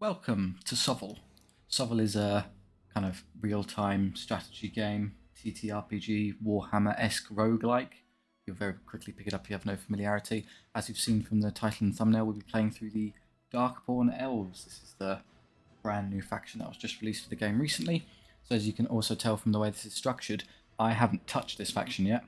Welcome to SOVL. SOVL is a kind of real-time strategy game, TTRPG, Warhammer-esque roguelike. You'll very quickly pick it up if you have no familiarity. As you've seen from the title and thumbnail, we'll be playing through the Darkborn Elves. This is the brand new faction that was just released for the game recently. So as you can also tell from the way this is structured, I haven't touched this faction yet.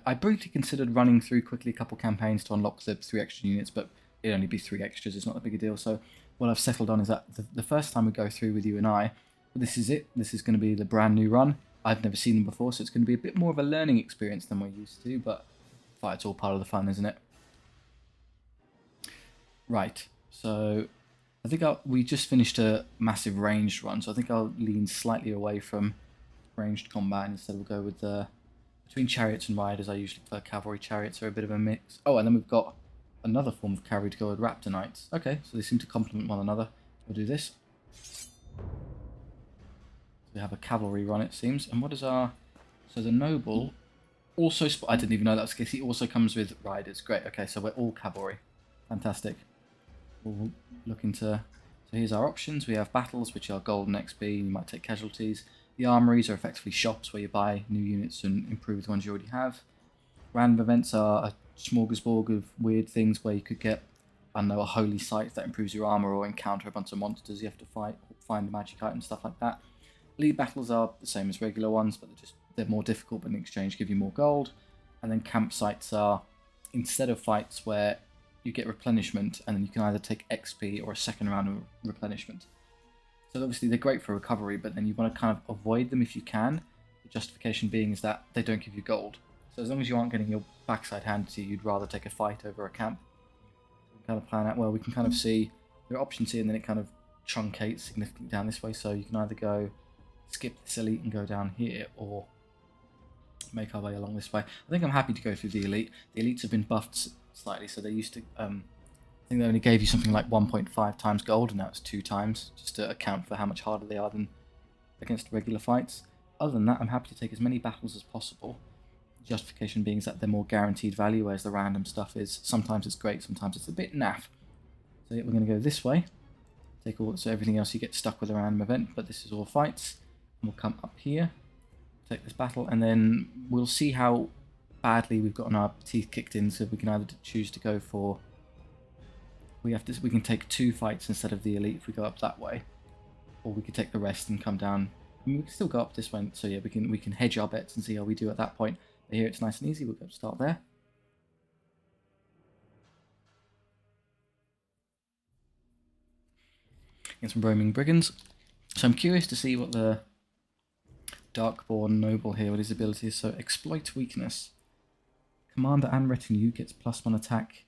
I briefly considered running through quickly a couple campaigns to unlock the 3 extra units, but it'd only be 3 extras, it's not a big a deal. So what I've settled on is that the first time we go through with you and I, this is it. This is going to be the brand new run. I've never seen them before, so it's going to be a bit more of a learning experience than we're used to, but it's all part of the fun, isn't it? Right, so I think we just finished a massive ranged run, so I think I'll lean slightly away from ranged combat, and instead we'll go with the between chariots and riders. I usually prefer cavalry. Chariots are a bit of a mix. Oh, and then we've got another form of cavalry to go with raptor knights. Okay, so they seem to complement one another. We'll do this. So we have a cavalry run, it seems. And what is our... So the noble also... I didn't even know that was the case. He also comes with riders. Great, okay, so we're all cavalry. Fantastic. We'll look into... So here's our options. We have battles, which are golden XP. You might take casualties. The armories are effectively shops where you buy new units and improve the ones you already have. Random events are a smorgasbord of weird things where you could get, I don't know, a holy site that improves your armor or encounter a bunch of monsters you have to fight, or find the magic item, stuff like that. League battles are the same as regular ones, but they're more difficult, but in exchange give you more gold. And then campsites are, instead of fights where you get replenishment, and then you can either take XP or a second round of replenishment. So obviously they're great for recovery, but then you want to kind of avoid them if you can. The justification being is that they don't give you gold. So as long as you aren't getting your backside handed to you, you'd rather take a fight over a camp. So we kind of plan out, well, we can kind of see there are options here, and then it kind of truncates significantly down this way. So you can either go skip this elite and go down here, or make our way along this way. I think I'm happy to go through the elite. The elites have been buffed slightly, so they used to... I think they only gave you something like 1.5 times gold, and now it's 2 times, just to account for how much harder they are than against regular fights. Other than that, I'm happy to take as many battles as possible. Justification being is that they're more guaranteed value, whereas the random stuff is sometimes it's great, sometimes it's a bit naff. So yeah, we're going to go this way. Take all, so everything else you get stuck with a random event, but this is all fights. And we'll come up here, take this battle, and then we'll see how badly we've gotten our teeth kicked in. So we can either choose to go for... We can take 2 fights instead of the elite if we go up that way, or we could take the rest and come down. I mean, we can still go up this way, so yeah, we can hedge our bets and see how we do at that point. But here it's nice and easy. We'll go start there. Get some roaming brigands. So I'm curious to see what the Darkborn Noble here, what his ability is. So exploit weakness. Commander and retinue gets +1 attack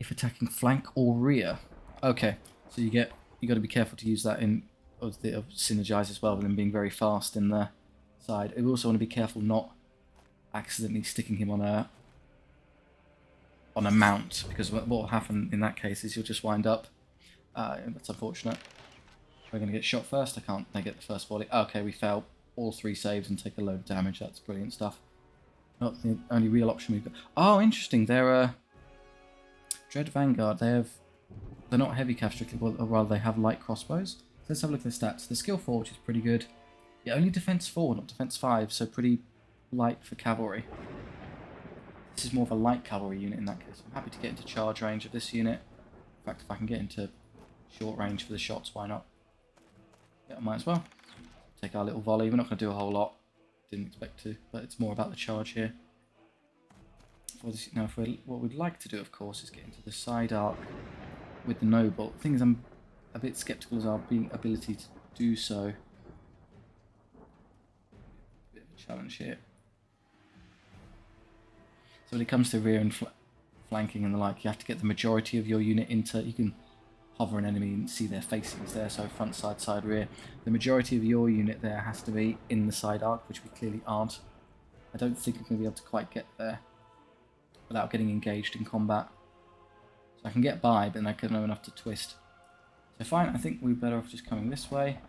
if attacking flank or rear. Okay, so you got to be careful to use that in of synergize as well, with him being very fast in the side. We also want to be careful not accidentally sticking him on a mount, because what will happen in that case is you'll just wind up. That's unfortunate. We're going to get shot first. I can't get the first volley. Okay, we fail all 3 saves and take a load of damage. That's brilliant stuff. Not the only real option we've got. Oh, interesting. They're Dread Vanguard. They're not heavy cav strictly, or rather they have light crossbows. So let's have a look at the stats. The skill 4, which is pretty good. Yeah, only defense 4, not defense 5, so pretty light for cavalry. This is more of a light cavalry unit in that case. I'm happy to get into charge range of this unit. In fact, if I can get into short range for the shots, why not? Yeah, I might as well. Take our little volley. We're not going to do a whole lot. Didn't expect to, but it's more about the charge here. Now, what we'd like to do, of course, is get into the side arc with the noble. The thing is, I'm a bit sceptical as our ability to do so. A bit of a challenge here. So when it comes to rear and flanking and the like, you have to get the majority of your unit into... You can hover an enemy and see their facings there, so front, side, rear. The majority of your unit there has to be in the side arc, which we clearly aren't. I don't think we're going to be able to quite get there without getting engaged in combat. So I can get by, but then I couldn't know enough to twist. So fine, I think we're better off just coming this way.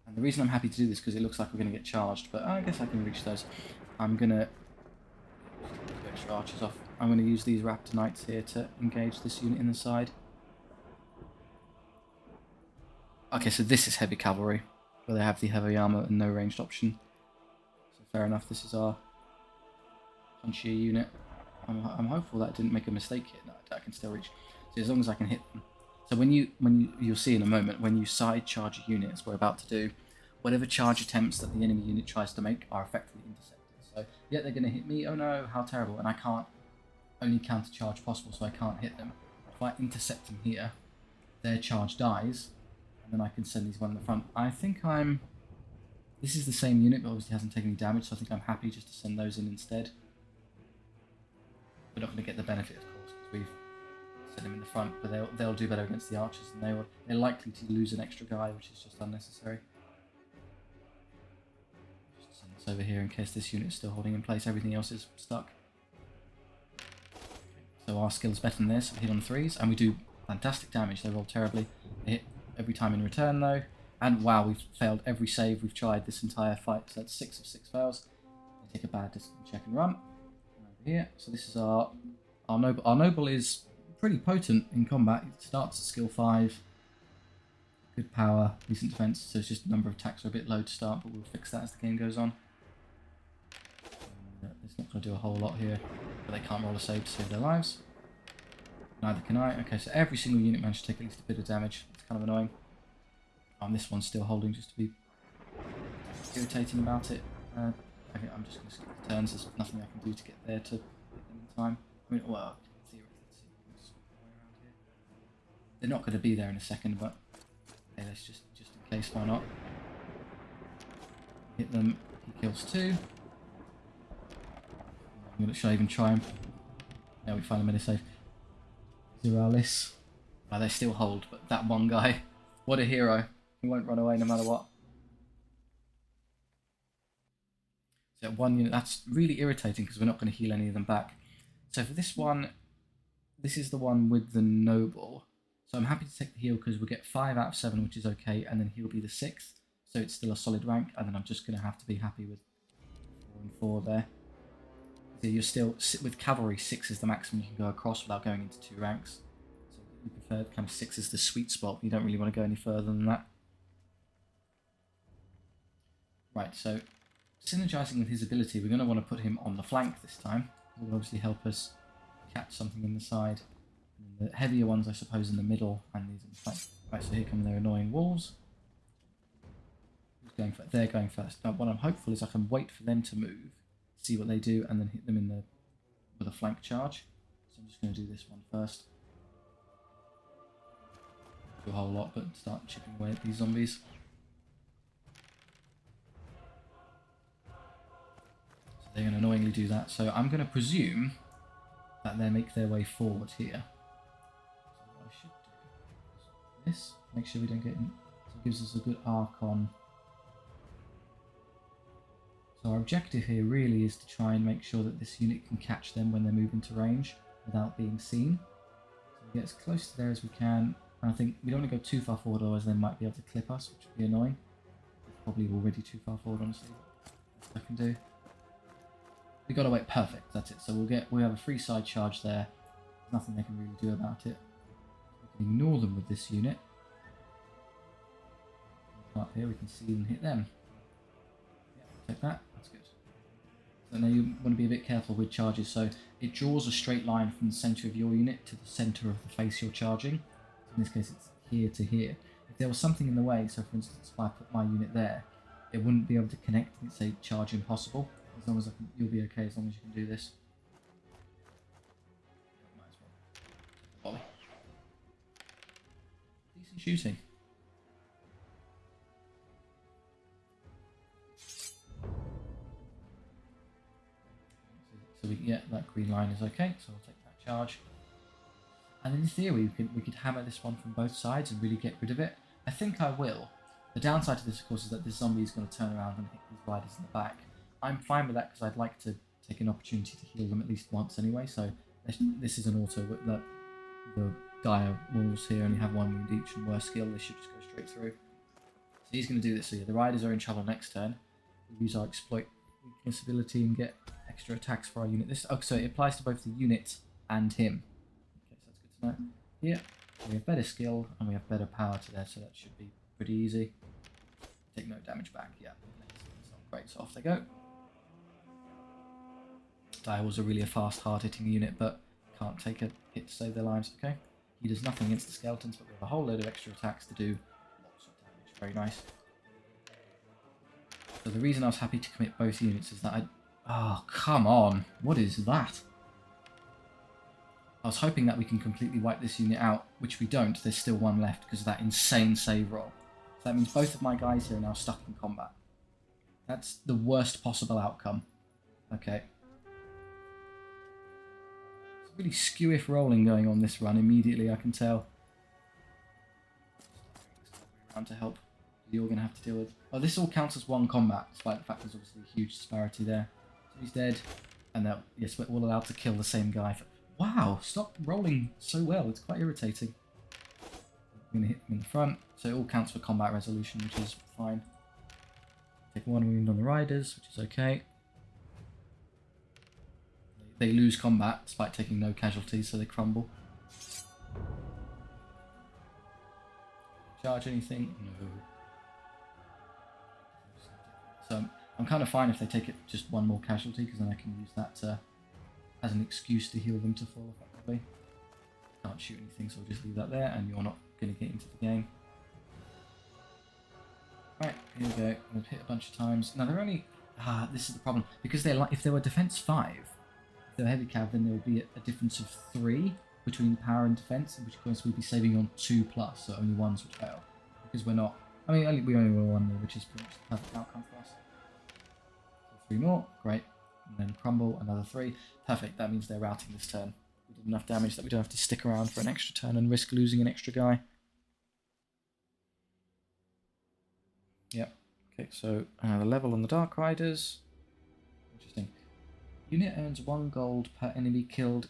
And the reason I'm happy to do this is because it looks like we're going to get charged, but I guess I can reach those. I'm going to get extra archers off. I'm going to use these raptor knights here to engage this unit in the side. Okay, so this is heavy cavalry, where they have the heavy armor and no ranged option. So fair enough, this is our punchier unit. I'm hopeful that didn't make a mistake here. No, I can still reach. So as long as I can hit them. So you'll see in a moment, when you side charge a unit, as we're about to do, whatever charge attempts that the enemy unit tries to make are effectively intercepted. So, yeah, they're going to hit me. Oh no, how terrible. And I can't, only counter charge possible, so I can't hit them. If I intercept them here, their charge dies, and then I can send these one in the front. I think this is the same unit, but obviously hasn't taken any damage, so I think I'm happy just to send those in instead. We're not going to get the benefit, of course, because we've sent them in the front, but they'll do better against the archers, and they're likely to lose an extra guy, which is just unnecessary. Just send this over here in case this unit is still holding in place. Everything else is stuck. So our skill's better than this. We hit on 3s, and we do fantastic damage. They roll terribly. They hit every time in return, though. And wow, we've failed every save we've tried this entire fight. So that's 6 of 6 fails. We take a bad distance check and run. Over here. So this is our noble. Our noble is pretty potent in combat. It starts at skill 5. Good power, decent defense. So it's just the number of attacks are a bit low to start, but we'll fix that as the game goes on. It's not going to do a whole lot here, but they can't roll a save to save their lives. Neither can I. Okay, so every single unit managed to take at least a bit of damage. It's kind of annoying. This one's still holding, just to be irritating about it. Okay, I'm just going to skip the turns. There's nothing I can do to get there to hit them in time. I mean, well, theoretically, let's see if we can just swap my way around here. They're not going to be there in a second, but okay, let's just in case, why not? Hit them. He kills 2. Should I even try him? Yeah, we finally made a save. Zeralis. Well, they still hold, but that one guy, what a hero. He won't run away no matter what. So one unit, that's really irritating because we're not going to heal any of them back. So for this one, this is the one with the noble. So I'm happy to take the heal because we'll get 5 out of 7, which is okay, and then he'll be the 6th. So it's still a solid rank, and then I'm just going to have to be happy with 4 and 4 there. So you're still, with cavalry, 6 is the maximum you can go across without going into 2 ranks. So you prefer kind of 6 is the sweet spot. You don't really want to go any further than that. Right, so synergizing with his ability, we're going to want to put him on the flank this time. It will obviously help us catch something in the side. And the heavier ones, I suppose, in the middle, and these in the flank. Right, so here come their annoying wolves. They're going first. Now, what I'm hopeful is I can wait for them to move, see what they do, and then hit them with a flank charge. So I'm just going to do this one first. Do a whole lot, but start chipping away at these zombies. So they're going to annoyingly do that. So I'm going to presume that they make their way forward here. So what I should do is this. Make sure we don't get in. So it gives us a good arc on. So our objective here really is to try and make sure that this unit can catch them when they move into range without being seen. So we get as close to there as we can. And I think we don't want to go too far forward, otherwise they might be able to clip us, which would be annoying. Probably already too far forward, honestly. That's what I can do. We got to wait. Perfect. That's it. So we have a free side charge there. There's nothing they can really do about it. We can ignore them with this unit. Up here, we can see and hit them. Yeah, take that. That's good. So now you want to be a bit careful with charges. So it draws a straight line from the center of your unit to the center of the face you're charging. So in this case, it's here to here. If there was something in the way, so for instance, if I put my unit there, it wouldn't be able to connect. It's a charge impossible. As long as you'll be okay as long as you can do this. Might as well. Volley. Decent shooting. So that green line is okay. So I'll take that charge. And in theory, we could hammer this one from both sides and really get rid of it. I think I will. The downside to this, of course, is that this zombie is going to turn around and hit these riders in the back. I'm fine with that because I'd like to take an opportunity to heal them at least once anyway. So this is an auto. The dire wolves here only have 1 wound each and worse skill. They should just go straight through. So he's going to do this. So yeah, the riders are in trouble next turn. We use our exploit weakness ability and get extra attacks for our unit. So it applies to both the unit and him. Okay, so that's good to know. Here we have better skill and we have better power to there, so that should be Pretty easy. Take no damage back. Yeah. Great. So off they go. Direwolves are really a fast, hard-hitting unit, but can't take a hit to save their lives. Okay. He does nothing against the skeletons, but we have a whole load of extra attacks to do lots of damage. Very nice. So the reason I was happy to commit both units is that I... Oh, come on. What is that? I was hoping that we can completely wipe this unit out, which we don't. There's still one left because of that insane save roll. So that means both of my guys here are now stuck in combat. That's the worst possible outcome. Okay. It's really skewish rolling going on this run immediately, I can tell. Around to help. You're going to have to deal with... Oh, this all counts as one combat, despite the fact there's obviously a huge disparity there. So he's dead. And now, yes, we're all allowed to kill the same guy. Wow, stop rolling so well. It's quite irritating. I'm going to hit him in the front. So it all counts for combat resolution, which is fine. Take one wound on the riders, which is okay. They lose combat despite taking no casualties, so they crumble. Charge anything? No. So I'm kind of fine if they take it just one more casualty, because then I can use that as an excuse to heal them to fall effectively. Can't shoot anything, so I'll just leave that there, and you're not going to get into the game. Right, here we go. We've hit a bunch of times. Now they're only... this is the problem. Because they're like, if they were defense 5, if they were heavy cav, then there would be a difference of 3 between power and defense, in which case we'd be saving on 2+, so only 1s would fail. Because we're not... I mean, we only roll 1 more, which is pretty much the perfect outcome for us. So 3 more, great. And then crumble, another 3. Perfect, that means they're routing this turn. We did enough damage that we don't have to stick around for an extra turn and risk losing an extra guy. Yep. Okay, so the level on the Dark Riders. Interesting. Unit earns 1 gold per enemy killed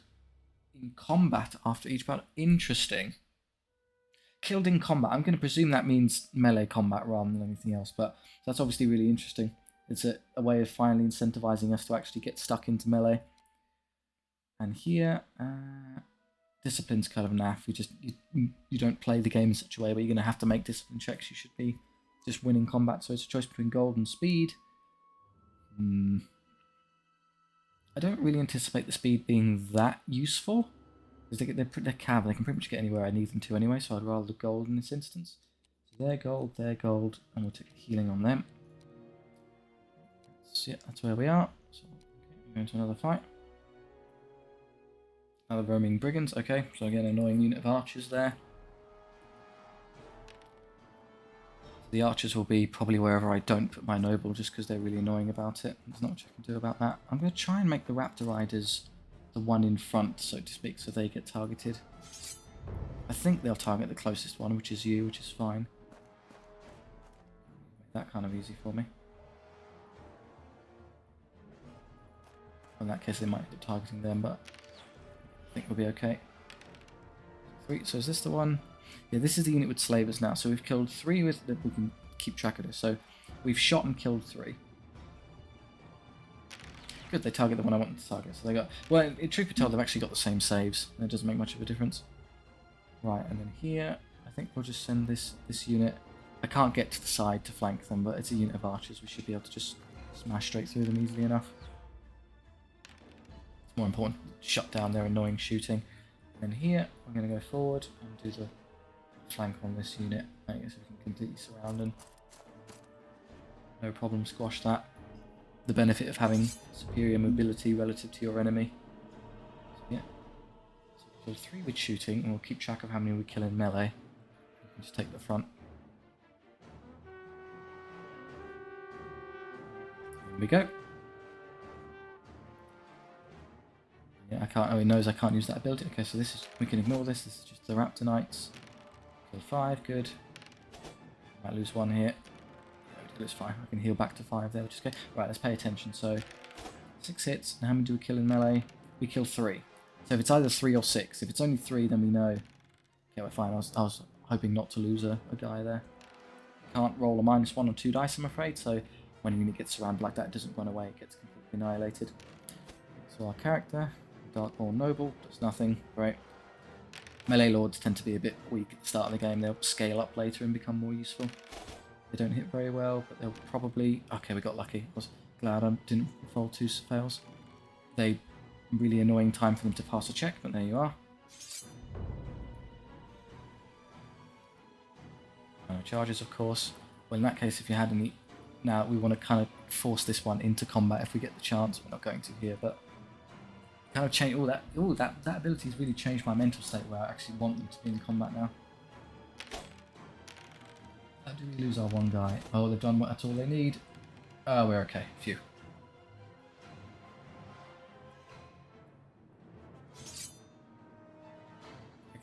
in combat after each battle. Interesting. Killed in combat. I'm going to presume that means melee combat rather than anything else, but that's obviously really interesting. It's a way of finally incentivizing us to actually get stuck into melee. And here, discipline's kind of naff. You don't play the game in such a way, but you're going to have to make discipline checks. You should be just winning combat, so it's a choice between gold and speed. I don't really anticipate the speed being that useful, because they're cav, they can pretty much get anywhere I need them to anyway, so I'd rather the gold in this instance. So they're gold, and we'll take healing on them. So yeah, that's where we are. So we're going to another fight. Another roaming brigands, okay, so again, annoying unit of archers there. The archers will be probably wherever I don't put my noble, just because they're really annoying about it. There's not much I can do about that. I'm going to try and make the raptor riders the one in front, so to speak, so they get targeted. I think they'll target the closest one, which is you, which is fine. Make that kind of easy for me. In that case, they might be targeting them, but I think we'll be okay. 3, so is this the one? Yeah, this is the unit with slavers now. So we've killed 3 with... We can keep track of this. So we've shot and killed 3. Good, they target the one I wanted to target. So they got... Well, truth be told, they've actually got the same saves. And it doesn't make much of a difference. Right, and then here, I think we'll just send this unit... I can't get to the side to flank them, but it's a unit of archers. We should be able to just smash straight through them easily enough. It's more important to shut down their annoying shooting. And then here, I'm going to go forward and do the flank on this unit. I guess we can completely surround and no problem squash that. The benefit of having superior mobility relative to your enemy. So, yeah. So we'll kill 3 with shooting, and we'll keep track of how many we kill in melee. We can just take the front. There we go. Yeah, I can't. Oh, he knows I can't use that ability. Okay, so this is. We can ignore this. This is just the Raptor Knights. Kill 5, good. Might lose 1 here. It's fine. I can heal back to 5 there, which is good. Right, let's pay attention. So 6 hits. And how many do we kill in melee? We kill 3. So if it's either 3 or 6, if it's only 3, then we know. Okay, we're fine. I was hoping not to lose a guy there. Can't roll a -1 or 2 dice, I'm afraid. So when a unit gets surrounded like that, it doesn't run away. It gets completely annihilated. So our character, Darkborn Noble, does nothing. Great. Melee lords tend to be a bit weak at the start of the game. They'll scale up later and become more useful. They don't hit very well, but they'll probably... Okay, we got lucky. I was glad I didn't roll 2 fails. They really annoying time for them to pass a check, but there you are. Charges, of course. Well, in that case, if you had any... Now, we want to kind of force this one into combat if we get the chance. We're not going to here, but... Kind of change all that. Oh, that ability has really changed my mental state where I actually want them to be in combat now. How do we lose our one guy? Oh, they've done that's all they need. Oh, we're okay. Phew.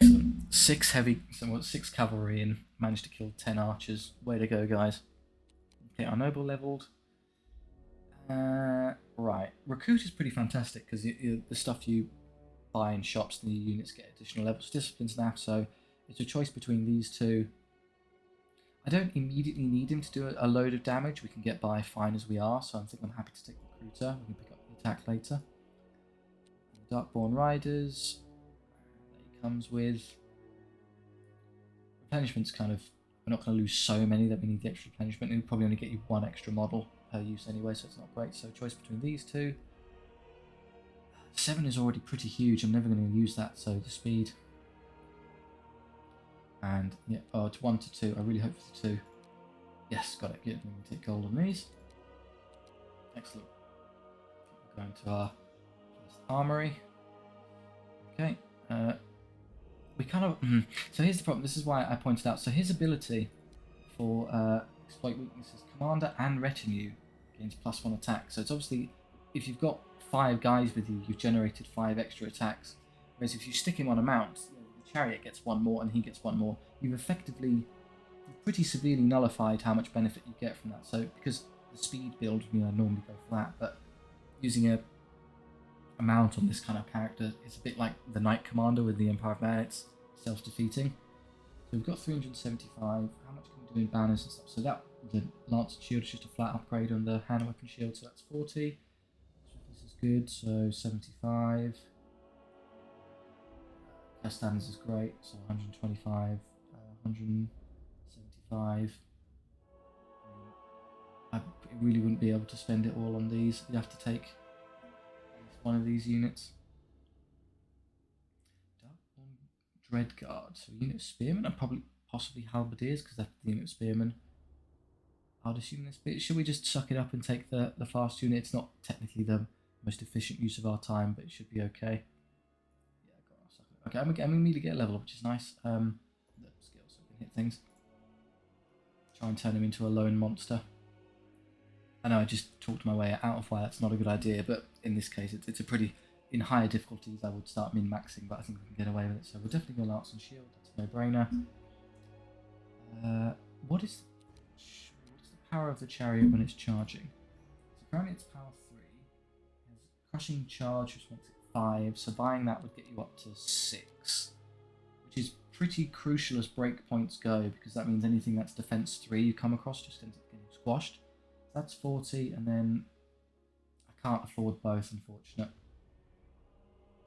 Excellent. 6 cavalry and managed to kill 10 archers. Way to go, guys. Okay, our noble leveled. Right. Recruit is pretty fantastic because the stuff you buy in shops, the units get additional levels. Discipline's now, so it's a choice between these two. I don't immediately need him to do a load of damage. We can get by fine as we are, so I think I'm happy to take Recruiter. We can pick up the attack later. Darkborn Riders. That he comes with. Replenishment's kind of... We're not going to lose so many that we need the extra replenishment. It'll probably only get you 1 extra model per use anyway, so it's not great. So choice between these two. 7 is already pretty huge. I'm never going to use that, so the speed. And yeah, oh, it's 1 to 2. I really hope for the 2. Yes, got it. Good. Let me take gold on these. Excellent. We're going to our armory. Okay. We kind of... So here's the problem. This is why I pointed out. So his ability for exploit weaknesses, commander and retinue gains +1 attack. So it's obviously, if you've got 5 guys with you, you've generated 5 extra attacks. Whereas if you stick him on a mount, the chariot gets 1 more and he gets 1 more. You've effectively pretty severely nullified how much benefit you get from that. So because the speed build, I normally go for that, but using a mount on this kind of character is a bit like the Knight Commander with the Empire of Man. It's self-defeating. So we've got 375. How much can we do in banners and stuff? So that the Lance Shield is just a flat upgrade on the hand weapon shield, so that's 40. So this is good, so 75. Standards is great, so 125, 175. I really wouldn't be able to spend it all on these. You'd have to take one of these units. Darkborn Dreadguard, so unit of Spearmen, and possibly Halberdiers, because that's the unit of Spearmen. I'd assume this bit. Should we just suck it up and take the fast unit? It's not technically the most efficient use of our time, but it should be okay. Okay, I'm immediately get a level up, which is nice. The skills, so we can hit things. Try and turn him into a lone monster. I know I just talked my way out of why that's not a good idea, but in this case, it's a pretty... In higher difficulties, I would start min-maxing, but I think we can get away with it. So we'll definitely go Lance and Shield. That's a no-brainer. What is the power of the chariot when it's charging? So currently it's power 3. It has crushing charge, which makes it 5, so buying that would get you up to 6, which is pretty crucial as breakpoints go, because that means anything that's defense 3 you come across just ends up getting squashed. That's 40, and then I can't afford both, unfortunate.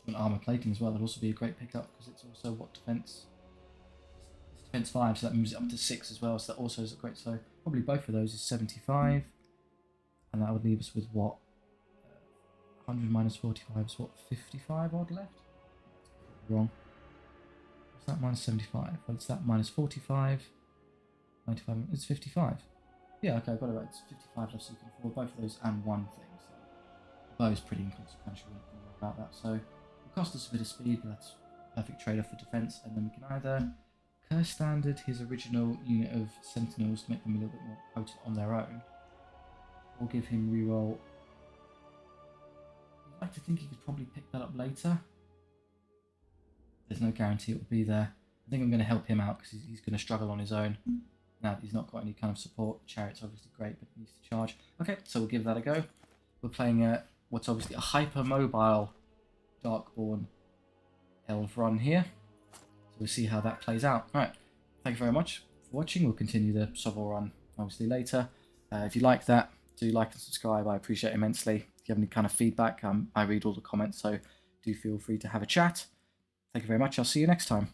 And armor plating as well, that'd also be a great pickup, because it's also what defense? It's defense 5, so that moves it up to 6 as well, so that also is a great, so probably both of those is 75, and that would leave us with what? 100 minus 45 is what, 55 odd left? Wrong. What's that minus 75? Well, it's that minus 45. 95, it's 55. Yeah, okay, I got it right. It's 55 left, so you can afford both of those and one thing. So the bow is pretty inconsequential, we don't worry about that. So it cost us a bit of speed, but that's a perfect trade-off for defense. And then we can either curse standard his original unit of sentinels to make them a little bit more potent on their own, or give him reroll. I'd like to think he could probably pick that up later. There's no guarantee it will be there. I think I'm going to help him out because he's going to struggle on his own. Now that he's not got any kind of support. Chariot's obviously great, but he needs to charge. Okay, so we'll give that a go. We're playing what's obviously a hyper-mobile Darkborn Elf run here. So we'll see how that plays out. Alright, thank you very much for watching. We'll continue the SOVL run obviously later. If you like that, do like and subscribe. I appreciate it immensely. If you have any kind of feedback, I read all the comments, so do feel free to have a chat. Thank you very much. I'll see you next time.